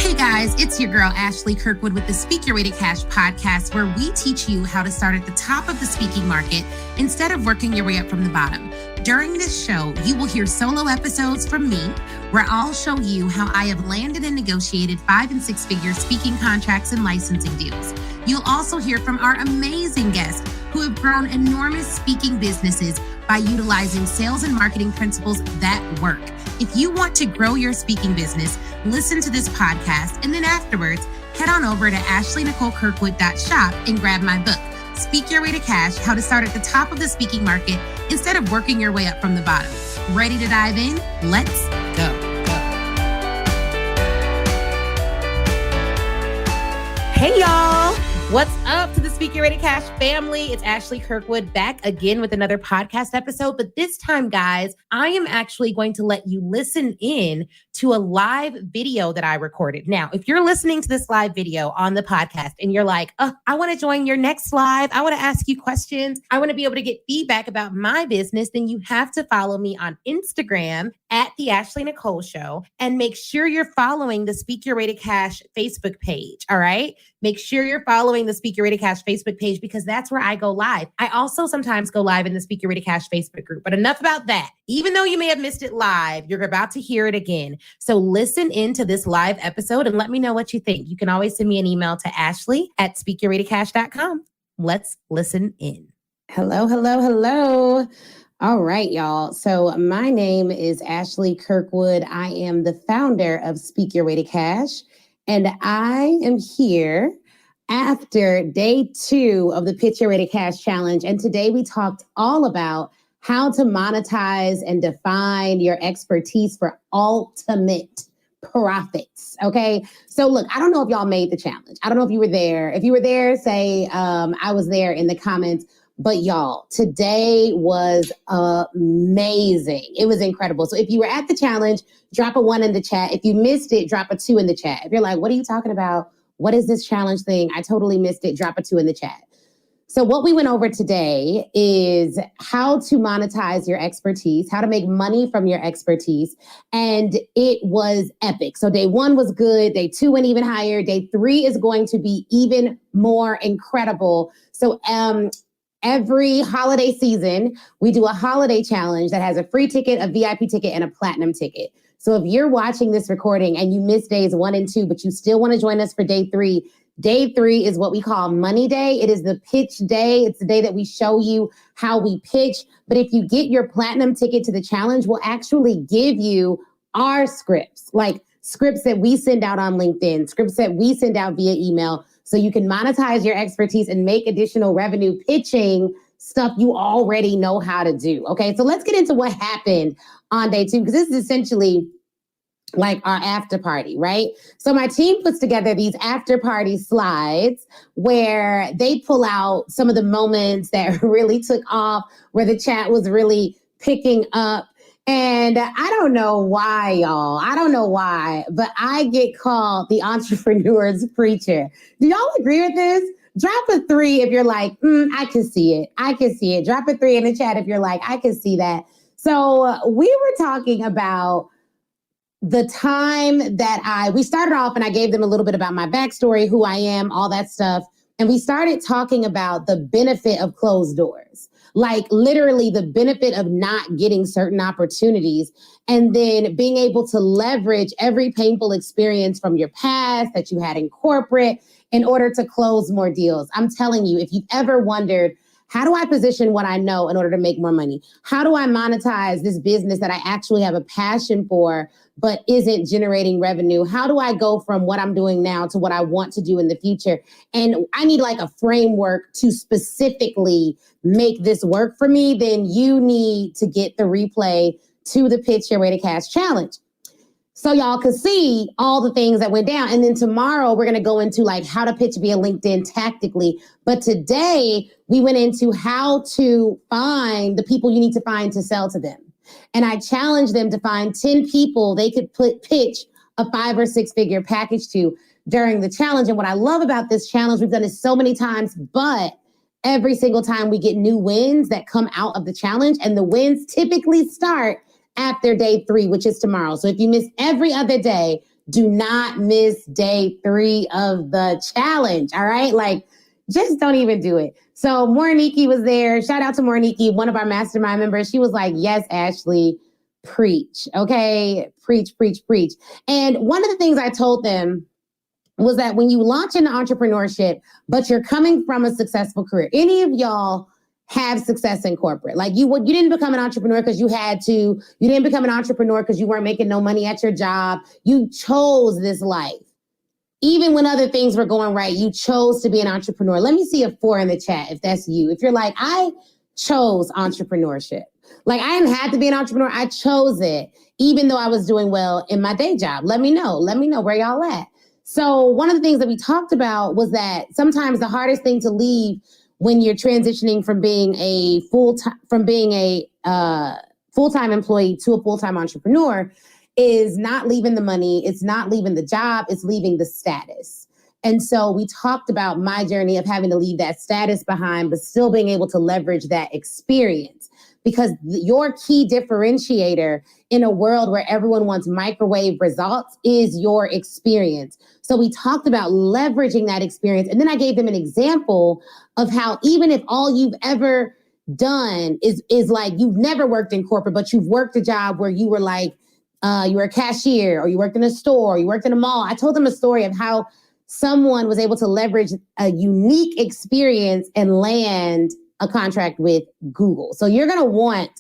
Hey guys, it's your girl Ashley Kirkwood with the Speak Your Way to Cash podcast, where we teach you how to start at the top of the speaking market instead of working your way up from the bottom. During this show, you will hear solo episodes from me, where I'll show you how I have landed and negotiated 5- and 6-figure speaking contracts and licensing deals. You'll also hear from our amazing guests who have grown enormous speaking businesses by utilizing sales and marketing principles that work. If you want to grow your speaking business, listen to this podcast, and then afterwards, head on over to ashleynicolekirkwood.shop and grab my book, Speak Your Way to Cash, How to Start at the Top of the Speaking Market instead of working your way up from the bottom. Ready to dive in? Let's go. Hey, y'all. What's up to the Speak Your Way to Cash family? It's Ashley Kirkwood back again with another podcast episode. But this time, guys, I am actually going to let you listen in to a live video that I recorded. Now, if you're listening to this live video on the podcast and you're like, I want to join your next live, I want to ask you questions, I want to be able to get feedback about my business, then you have to follow me on Instagram at The Ashley Nicole Show, and make sure you're following the Speak Your Way to Cash Facebook page, all right? Make sure you're following the Speak Your Way to Cash Facebook page because that's where I go live. I also sometimes go live in the Speak Your Way to Cash Facebook group, but enough about that. Even though you may have missed it live, you're about to hear it again. So listen into this live episode and let me know what you think. You can always send me an email to ashley@speakyourwaytocash.com. Let's listen in. Hello. All right, y'all. So my name is Ashley Kirkwood. I am the founder of Speak Your Way to Cash, and I am here after day 2 of the Pitch Your Way to Cash challenge. And today we talked all about how to monetize and define your expertise for ultimate profits. Okay. So look, I don't know if y'all made the challenge. I don't know if you were there. If you were there, say I was there in the comments. But y'all, today was amazing. It was incredible. So if you were at the challenge, drop a 1 in the chat. If you missed it, drop a 2 in the chat. If you're like, what are you talking about? What is this challenge thing? I totally missed it. Drop a 2 in the chat. So what we went over today is how to monetize your expertise, how to make money from your expertise. And it was epic. So day 1 was good. Day 2 went even higher. Day 3 is going to be even more incredible. So every holiday season, we do a holiday challenge that has a free ticket, a VIP ticket, and a platinum ticket. So if you're watching this recording and you missed days 1 and 2, but you still want to join us for day 3 is what we call Money Day. It is the pitch day. It's the day that we show you how we pitch. But if you get your platinum ticket to the challenge, we'll actually give you our scripts, like scripts that we send out on LinkedIn, scripts that we send out via email, so you can monetize your expertise and make additional revenue pitching stuff you already know how to do. Okay, so let's get into what happened on day 2, because this is essentially like our after party, right? So my team puts together these after party slides where they pull out some of the moments that really took off, where the chat was really picking up. And I don't know why, y'all. I don't know why, but I get called the entrepreneur's preacher. Do y'all agree with this? Drop a 3 if you're like, I can see it. I can see it. Drop a 3 in the chat if you're like, I can see that. So we were talking about the time that we started off and I gave them a little bit about my backstory, who I am, all that stuff. And we started talking about the benefit of closed doors. Like literally the benefit of not getting certain opportunities, and then being able to leverage every painful experience from your past that you had in corporate in order to close more deals. I'm telling you, if you've ever wondered, how do I position what I know in order to make more money? How do I monetize this business that I actually have a passion for, but isn't generating revenue? How do I go from what I'm doing now to what I want to do in the future? And I need like a framework to specifically make this work for me. Then you need to get the replay to the Pitch Your Way to Cash challenge, so y'all can see all the things that went down. And then tomorrow we're going to go into like how to pitch via LinkedIn tactically. But today we went into how to find the people you need to find to sell to them. And I challenged them to find 10 people they could pitch a 5 or 6 figure package to during the challenge. And what I love about this challenge, we've done it so many times, but every single time we get new wins that come out of the challenge, and the wins typically start after day 3, which is tomorrow. So if you miss every other day, do not miss day 3 of the challenge. All right. Like, just don't even do it. So Moriniki was there. Shout out to Moriniki, one of our mastermind members. She was like, yes, Ashley, preach. Okay. Preach, preach, preach. And one of the things I told them was that when you launch into entrepreneurship, but you're coming from a successful career, any of y'all have success in corporate. Like you didn't become an entrepreneur because you had to. You didn't become an entrepreneur because you weren't making no money at your job. You chose this life. Even when other things were going right, you chose to be an entrepreneur. Let me see a 4 in the chat if that's you. If you're like, I chose entrepreneurship. Like I didn't have to be an entrepreneur. I chose it, even though I was doing well in my day job. Let me know. Let me know where y'all at. So one of the things that we talked about was that sometimes the hardest thing to leave when you're transitioning from being a full-time employee to a full-time entrepreneur is not leaving the money, it's not leaving the job, it's leaving the status. And so we talked about my journey of having to leave that status behind, but still being able to leverage that experience. Because your key differentiator in a world where everyone wants microwave results is your experience. So we talked about leveraging that experience. And then I gave them an example of how even if all you've ever done is like you've never worked in corporate, but you've worked a job where you were like, you were a cashier or you worked in a store, or you worked in a mall. I told them a story of how someone was able to leverage a unique experience and land a contract with Google. So you're going to want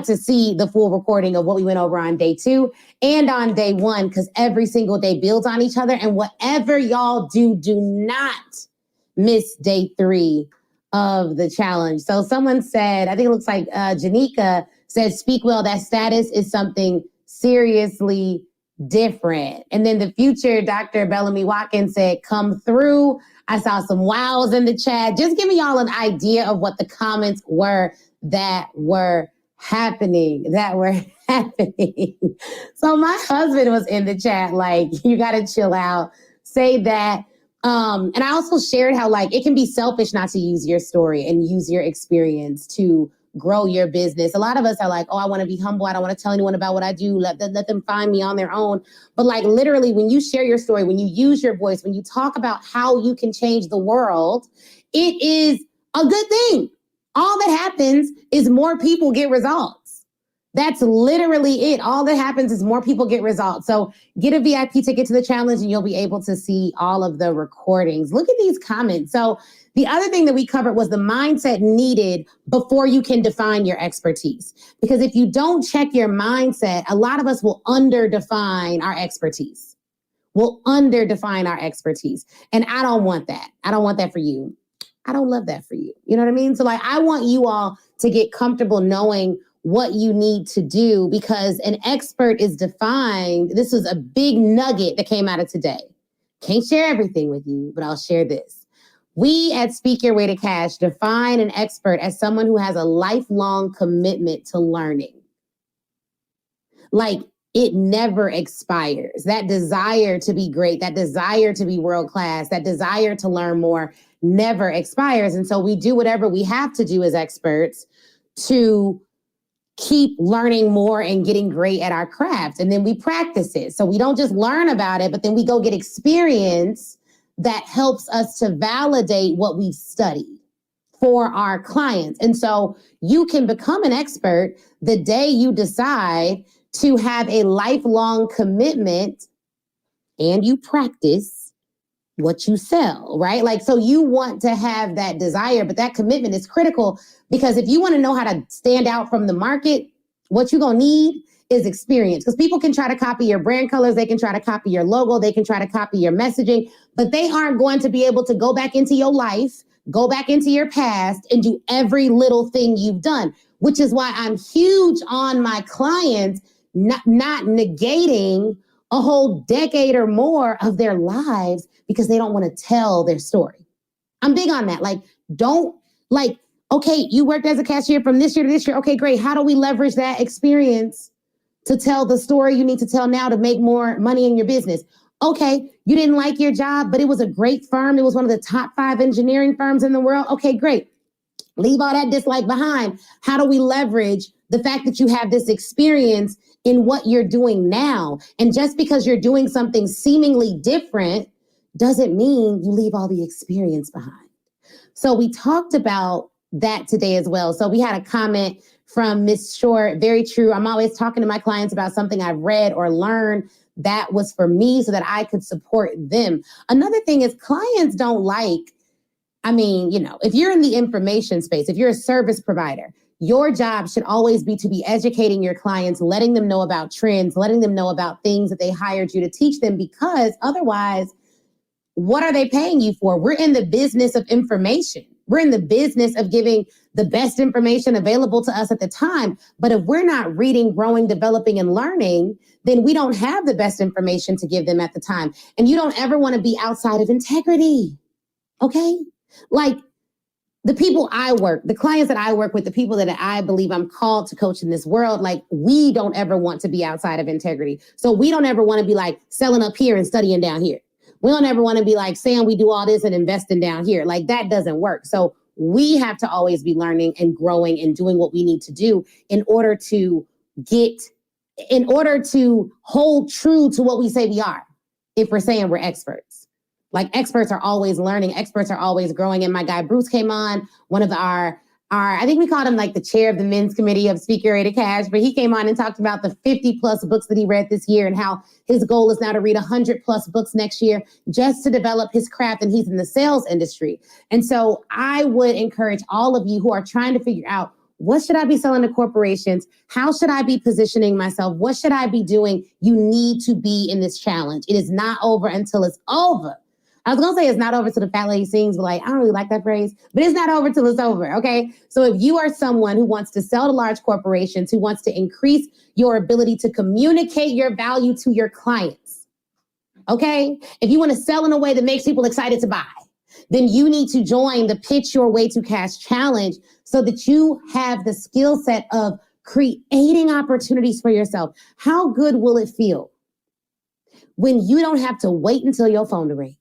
to see the full recording of what we went over on day 2 and on day 1, because every single day builds on each other. And whatever y'all do not miss day 3 of the challenge. So someone said, I think it looks like Janika said, speak well, that status is something seriously different. And then the future Dr. Bellamy Watkins said, come through. I saw some wows in the chat. Just giving y'all an idea of what the comments were that were happening. So my husband was in the chat like, you got to chill out, say that. And I also shared how like it can be selfish not to use your story and use your experience to grow your business. A lot of us are like, oh, I want to be humble. I don't want to tell anyone about what I do. Let them find me on their own. But like literally when you share your story, when you use your voice, when you talk about how you can change the world, it is a good thing. All that happens is more people get results. That's literally it. All that happens is more people get results. So get a VIP ticket to the challenge and you'll be able to see all of the recordings. Look at these comments. So the other thing that we covered was the mindset needed before you can define your expertise. Because if you don't check your mindset, a lot of us will underdefine our expertise. And I don't want that. I don't want that for you. I don't love that for you. You know what I mean? So like, I want you all to get comfortable knowing what you need to do, because an expert is defined. This was a big nugget that came out of today. Can't share everything with you, but I'll share this. We at Speak Your Way to Cash define an expert as someone who has a lifelong commitment to learning. Like it never expires. That desire to be great, that desire to be world-class, that desire to learn more never expires. And so we do whatever we have to do as experts to keep learning more and getting great at our craft. And then we practice it. So we don't just learn about it, but then we go get experience that helps us to validate what we've studied for our clients. And so you can become an expert the day you decide to have a lifelong commitment and you practice what you sell, right? Like, so you want to have that desire, but that commitment is critical, because if you want to know how to stand out from the market, what you're going to need is experience. Because people can try to copy your brand colors, they can try to copy your logo, they can try to copy your messaging, but they aren't going to be able to go back into your life, go back into your past and do every little thing you've done, which is why I'm huge on my clients not negating a whole decade or more of their lives because they don't want to tell their story. I'm big on that. Like, don't like, okay, you worked as a cashier from this year to this year. Okay, great. How do we leverage that experience to tell the story you need to tell now to make more money in your business? Okay, you didn't like your job, but it was a great firm. It was one of the top 5 engineering firms in the world. Okay, great. Leave all that dislike behind. How do we leverage the fact that you have this experience in what you're doing now. And just because you're doing something seemingly different doesn't mean you leave all the experience behind. So we talked about that today as well. So we had a comment from Miss Short. Very true. I'm always talking to my clients about something I've read or learned that was for me so that I could support them. Another thing is clients don't like, if you're in the information space, if you're a service provider, your job should always be to be educating your clients, letting them know about trends, letting them know about things that they hired you to teach them, because otherwise, what are they paying you for? We're in the business of information. We're in the business of giving the best information available to us at the time. But if we're not reading, growing, developing, and learning, then we don't have the best information to give them at the time. And you don't ever want to be outside of integrity. Okay? Like the people the clients that I work with, the people that I believe I'm called to coach in this world, like we don't ever want to be outside of integrity. So we don't ever want to be like selling up here and studying down here. We don't ever want to be like saying we do all this and investing down here. Like that doesn't work. So we have to always be learning and growing and doing what we need to do in order to hold true to what we say we are. If we're saying we're experts, like experts are always learning, experts are always growing. And my guy Bruce came on, one of our I think we called him like the chair of the men's committee of Speaker Ready Cash, but he came on and talked about the 50 plus books that he read this year and how his goal is now to read 100 plus books next year just to develop his craft. And he's in the sales industry. And so I would encourage all of you who are trying to figure out, what should I be selling to corporations? How should I be positioning myself? What should I be doing? You need to be in this challenge. It is not over until it's over. I was going to say it's not over till the fat lady sings, but like, I don't really like that phrase, but it's not over till it's over. Okay. So if you are someone who wants to sell to large corporations, who wants to increase your ability to communicate your value to your clients. Okay. If you want to sell in a way that makes people excited to buy, then you need to join the Pitch Your Way to Cash Challenge so that you have the skill set of creating opportunities for yourself. How good will it feel when you don't have to wait until your phone to ring?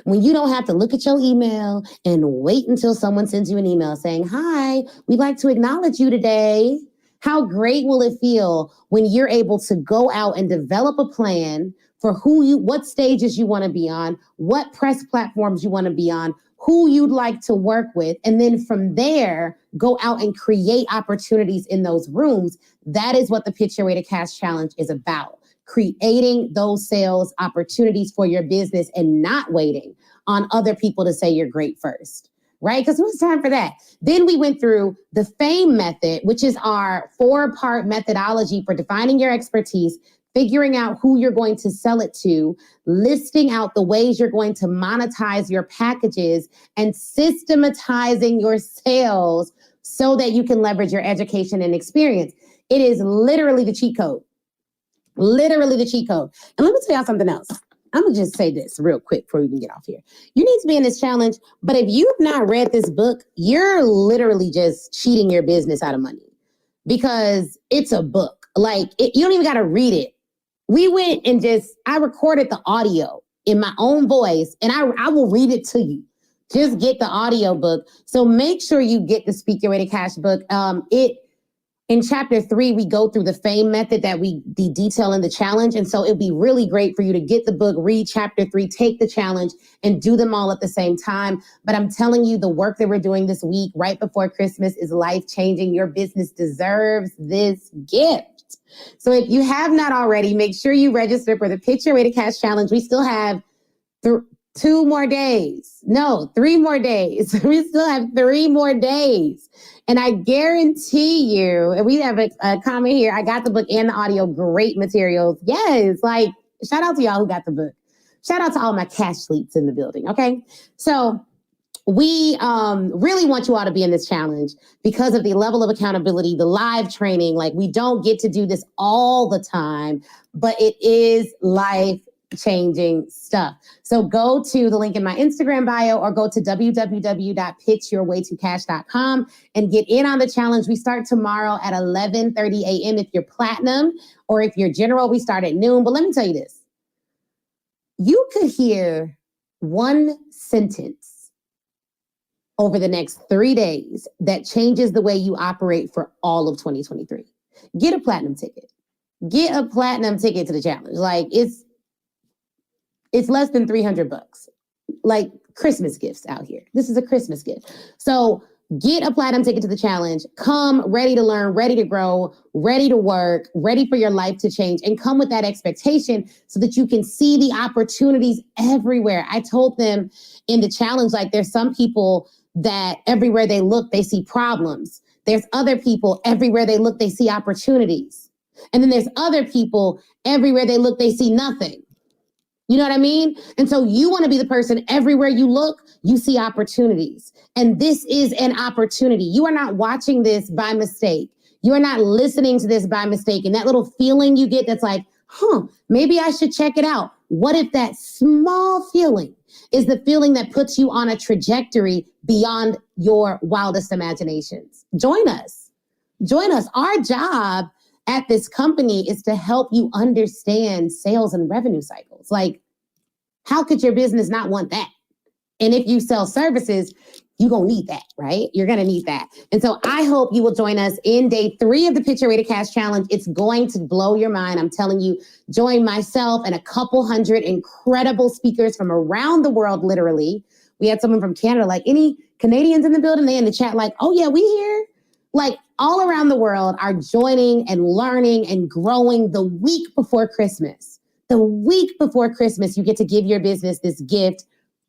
When you don't have to look at your email and wait until someone sends you an email saying, hi, we'd like to acknowledge you today. How great will it feel when you're able to go out and develop a plan for what stages you want to be on, what press platforms you want to be on, who you'd like to work with, and then from there, go out and create opportunities in those rooms. That is what the Pitch Your Way to Cash Challenge is about. Creating those sales opportunities for your business and not waiting on other people to say you're great first, right? Because it was time for that. Then we went through the FAME method, which is our 4-part methodology for defining your expertise, figuring out who you're going to sell it to, listing out the ways you're going to monetize your packages, and systematizing your sales so that you can leverage your education and experience. It is literally the cheat code. Literally the cheat code. And let me tell y'all something else. I'm going to just say this real quick before we can get off here. You need to be in this challenge, but if you've not read this book, you're literally just cheating your business out of money because it's a book. You don't even got to read it. We went and I recorded the audio in my own voice, and I will read it to you. Just get the audio book. So make sure you get the Speak Your Way to Cash book. In chapter 3, we go through the FAME method that we detail in the challenge. And so it'd be really great for you to get the book, read chapter 3, take the challenge, and do them all at the same time. But I'm telling you, the work that we're doing this week, right before Christmas, is life-changing. Your business deserves this gift. So if you have not already, make sure you register for the Pitch Your Way to Cash Challenge. We still have 3 more days. We still have 3 more days. And I guarantee you, and we have a comment here, I got the book and the audio, great materials. Yes, shout out to y'all who got the book. Shout out to all my cash sleeps in the building, okay? So we really want you all to be in this challenge because of the level of accountability, the live training. We don't get to do this all the time, but it is life-changing stuff. So go to the link in my Instagram bio or go to www.pitchyourwaytocash.com and get in on the challenge. We start tomorrow at 11:30 a.m. if you're platinum, or if you're general, we start at noon. But let me tell you this. You could hear one sentence over the next 3 days that changes the way you operate for all of 2023. Get a platinum ticket. Get a platinum ticket to the challenge. Like it's less than $300. Like Christmas gifts out here. This is a Christmas gift. So get a platinum ticket to the challenge. Come ready to learn, ready to grow, ready to work, ready for your life to change, and come with that expectation so that you can see the opportunities everywhere. I told them in the challenge, like there's some people that everywhere they look, they see problems. There's other people everywhere they look, they see opportunities. And then there's other people everywhere they look, they see nothing. You know what I mean? And so you want to be the person everywhere you look, you see opportunities. And this is an opportunity. You are not watching this by mistake. You are not listening to this by mistake. And that little feeling you get that's like, maybe I should check it out. What if that small feeling is the feeling that puts you on a trajectory beyond your wildest imaginations? Join us. Join us. Our job at this company is to help you understand sales and revenue cycles. Like, how could your business not want that? And if you sell services, you're going to need that, right? You're going to need that. And so I hope you will join us in day 3 of the Pitch Your Way to Cash Challenge. It's going to blow your mind. I'm telling you, join myself and a couple hundred incredible speakers from around the world, literally. We had someone from Canada, like, any Canadians in the building? They in the chat like, oh yeah, we here. Like, all around the world are joining and learning and growing the week before Christmas. The week before Christmas, you get to give your business this gift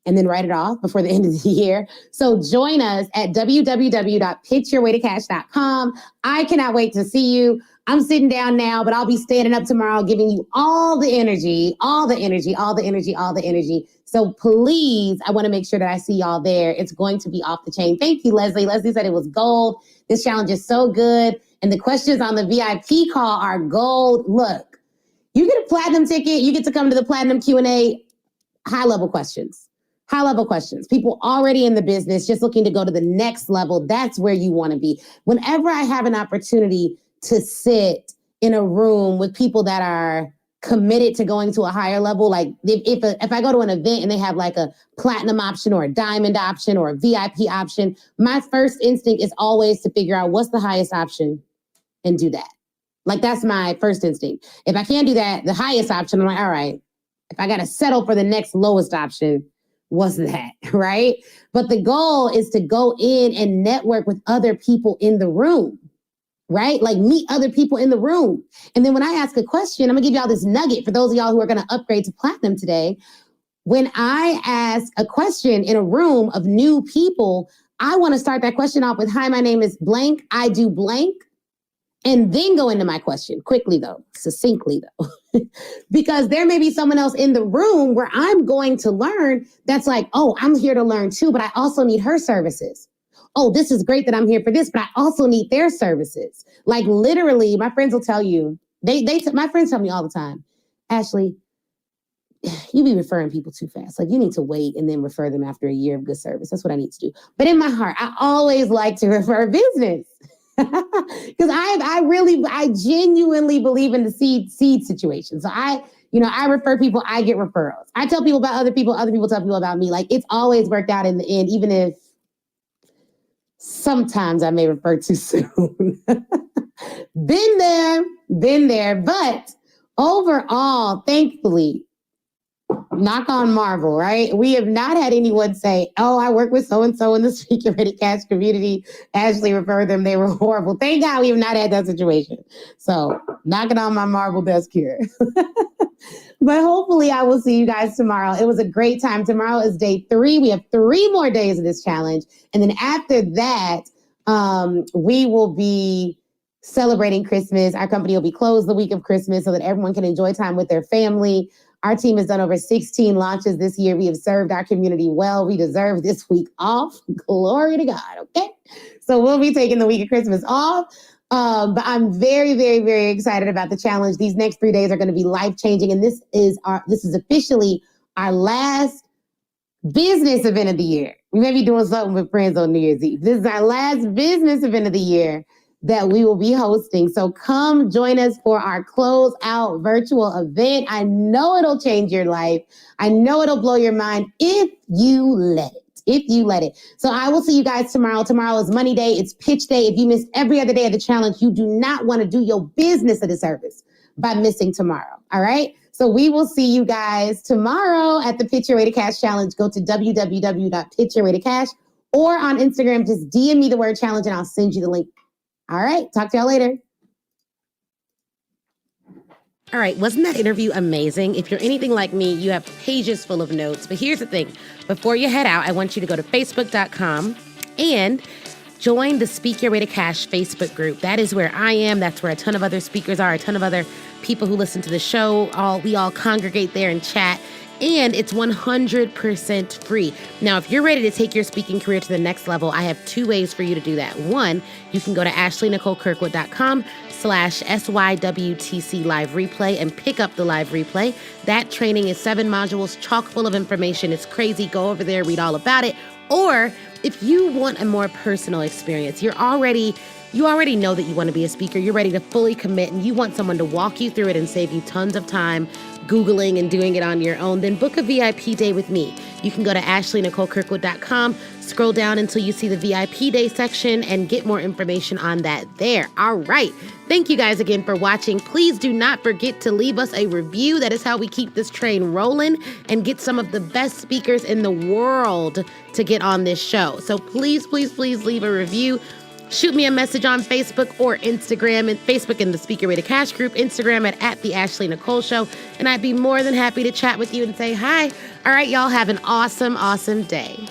and then write it off before the end of the year. So join us at www.pitchyourwaytocash.com. I cannot wait to see you. I'm sitting down now, but I'll be standing up tomorrow, giving you all the energy, all the energy, all the energy, all the energy. So please, I want to make sure that I see y'all there. It's going to be off the chain. Thank you, Leslie. Leslie said it was gold. This challenge is so good. And the questions on the VIP call are gold. Look, you get a platinum ticket. You get to come to the platinum Q&A. High-level questions. High-level questions. People already in the business, just looking to go to the next level. That's where you want to be. Whenever I have an opportunity to sit in a room with people that are committed to going to a higher level, like if I go to an event and they have like a platinum option or a diamond option or a VIP option, my first instinct is always to figure out what's the highest option and do that. Like, that's my first instinct. If I can't do that, the highest option, I'm like, all right, if I got to settle for the next lowest option, what's that, right? But the goal is to go in and network with other people in the room, right? Like, meet other people in the room. And then when I ask a question, I'm gonna give y'all this nugget for those of y'all who are gonna upgrade to platinum today. When I ask a question in a room of new people, I wanna start that question off with, hi, my name is blank, I do blank. And then go into my question quickly though, succinctly though, because there may be someone else in the room where I'm going to learn that's like, oh, I'm here to learn too, but I also need her services. Oh, this is great that I'm here for this, but I also need their services. Like, literally, my friends will tell you, my friends tell me all the time, Ashley, you be referring people too fast. Like, you need to wait and then refer them after a year of good service. That's what I need to do. But in my heart, I always like to refer business. Because I genuinely believe in the seed situation. So I refer people, I get referrals. I tell people about other people tell people about me. Like, it's always worked out in the end, even if sometimes I may refer too soon. Been there. But overall, thankfully, knock on Marvel, right? We have not had anyone say, oh, I work with so-and-so in the Speak Your Ready Cash community. Ashley referred them. They were horrible. Thank God we have not had that situation. So knocking on my Marvel desk here. But hopefully I will see you guys tomorrow. It was a great time. Tomorrow is day 3. We have 3 more days of this challenge. And then after that, we will be celebrating Christmas. Our company will be closed the week of Christmas so that everyone can enjoy time with their family. Our team has done over 16 launches this year. We have served our community well. We deserve this week off. Glory to God, okay? So we'll be taking the week of Christmas off. But I'm very, very, very excited about the challenge. These next 3 days are going to be life-changing. And this is officially our last business event of the year. We may be doing something with friends on New Year's Eve. This is our last business event of the year that we will be hosting. So come join us for our close-out virtual event. I know it'll change your life. I know it'll blow your mind if you let it. if you let it. So I will see you guys tomorrow. Tomorrow is money day. It's pitch day. If you miss every other day of the challenge, you do not want to do your business a disservice by missing tomorrow. All right. So we will see you guys tomorrow at the Pitch Your Way to Cash challenge. Go to www.pitchyourwaytocash or on Instagram, just DM me the word challenge and I'll send you the link. All right. Talk to y'all later. All right, wasn't that interview amazing? If you're anything like me, you have pages full of notes. But here's the thing. Before you head out, I want you to go to facebook.com and join the Speak Your Way to Cash Facebook group. That is where I am. That's where a ton of other speakers are, a ton of other people who listen to the show. We all congregate there and chat. And it's 100% free. Now, if you're ready to take your speaking career to the next level, I have 2 ways for you to do that. One, you can go to ashleynicolekirkwood.com/SYWTC live replay and pick up the live replay. That training is 7 modules, chock full of information. It's crazy. Go over there, read all about it. Or if you want a more personal experience, you already know that you want to be a speaker. You're ready to fully commit and you want someone to walk you through it and save you tons of time Googling and doing it on your own, then book a VIP day with me. You can go to ashleynicolekirkwood.com, scroll down until you see the VIP day section and get more information on that there. All right. Thank you guys again for watching. Please do not forget to leave us a review. That is how we keep this train rolling and get some of the best speakers in the world to get on this show. So please, please, please leave a review. Shoot me a message on Facebook or Instagram, and Facebook in the Speak Your Way to Cash group, Instagram at the Ashley Nicole Show. And I'd be more than happy to chat with you and say hi. All right, y'all have an awesome, awesome day.